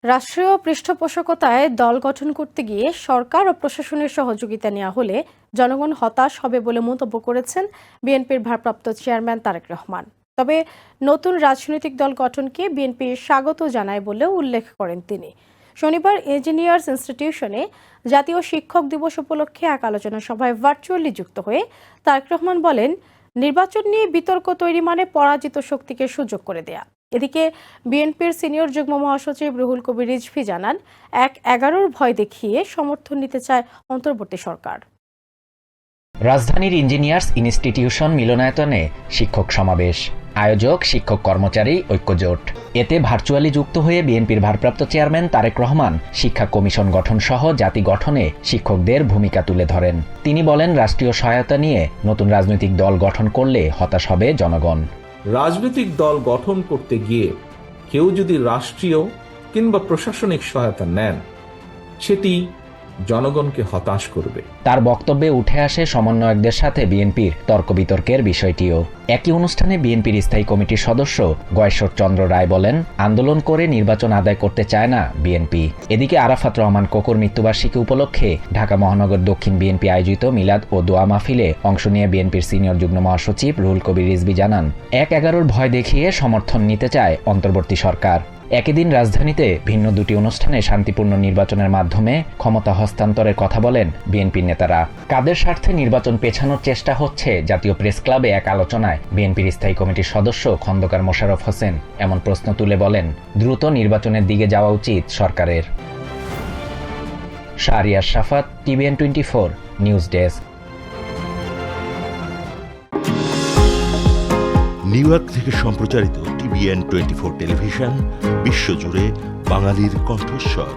রাষ্ট্রীয় পৃষ্ঠপোষকতায় দল গঠন করতে গিয়ে সরকার ও প্রশাসনের সহযোগিতা নেওয়া হলে জনগণ হতাশ হবে বলে মন্তব্য করেছেন বিএনপির ভারপ্রাপ্ত চেয়ারম্যান তারেক রহমান। তবে নতুন রাজনৈতিক দল গঠনকে বিএনপি স্বাগত জানায় বলেও উল্লেখ করেন তিনি। শনিবার ইঞ্জিনিয়ার্স ইনস্টিটিউশনে জাতীয় শিক্ষক দিবস উপলক্ষে এক আলোচনা সভায় ভার্চুয়ালি যুক্ত হয়ে তারেক রহমান বলেন, নির্বাচন নিয়ে বিতর্ক তৈরি মানে পরাজিত শক্তিকে সুযোগ করে দেয়া। এদিকে বিএনপির সিনিয়র যুগ্ম মহাসচিব রুহুল কবির রিজভী জানান, ১/১১ ভয় দেখিয়ে সমর্থন নিতে চায় অন্তর্বর্তী সরকার। রাজধানীর ইঞ্জিনিয়ার্স ইনস্টিটিউশন মিলনায়তনে শিক্ষক সমাবেশ, আয়োজক শিক্ষক কর্মচারী ঐক্যজোট। এতে ভার্চুয়ালি যুক্ত হয়ে বিএনপির ভারপ্রাপ্ত চেয়ারম্যান তারেক রহমান শিক্ষা কমিশন গঠন সহ জাতি গঠনে শিক্ষকদের ভূমিকা তুলে ধরেন। তিনি বলেন, রাষ্ট্রীয় সহায়তা নিয়ে নতুন রাজনৈতিক দল গঠন করলে হতাশ হবে জনগণ। রাজনৈতিক দল গঠন করতে গিয়ে কেউ যদি রাষ্ট্রীয় কিংবা প্রশাসনিক সহায়তা নেন, সেটি জনগণকে হতাশ করবে। তার বক্তব্যে উঠে আসে সমন্বয়কদের সাথে বিএনপির তর্ক বিতর্কের বিষয়টিও। একই অনুষ্ঠানে বিএনপির স্থায়ী কমিটির সদস্য গয়েশ্বর চন্দ্র রায় বলেন, আন্দোলন করে নির্বাচন আদায় করতে চায় না বিএনপি। এদিকে আরাফাত রহমান কোকোর মৃত্যুবার্ষিকী উপলক্ষে ঢাকা মহানগর দক্ষিণ বিএনপি আয়োজিত মিলাদ ও দোয়া মাহফিলে অংশ নিয়ে বিএনপির সিনিয়র যুগ্ম মহাসচিব রুহুল কবির রিজভী জানান, ১/১১ ভয় দেখিয়ে সমর্থন নিতে চায় অন্তর্বর্তী সরকার। একই দিন রাজধানীতে ভিন্ন দুটি অনুষ্ঠানে শান্তিপূর্ণ নির্বাচনের মাধ্যমে ক্ষমতা হস্তান্তরের কথা বলেন বিএনপির নেতারা। কাদের স্বার্থে নির্বাচন পেছানোর চেষ্টা হচ্ছে, জাতীয় প্রেস ক্লাবে এক আলোচনায় বিএনপির স্থায়ী কমিটির সদস্য খন্দকার মোশাররফ হোসেন এমন প্রশ্ন তুলে বলেন, দ্রুত নির্বাচনের দিকে যাওয়া উচিত সরকারের। Shahriar Shafat, TVN 24 news desk. New York থেকে সম্প্রচারিত টিভিএন 24 টেলিভিশন বিশ্বজুড়ে বাঙালির কণ্ঠস্বর।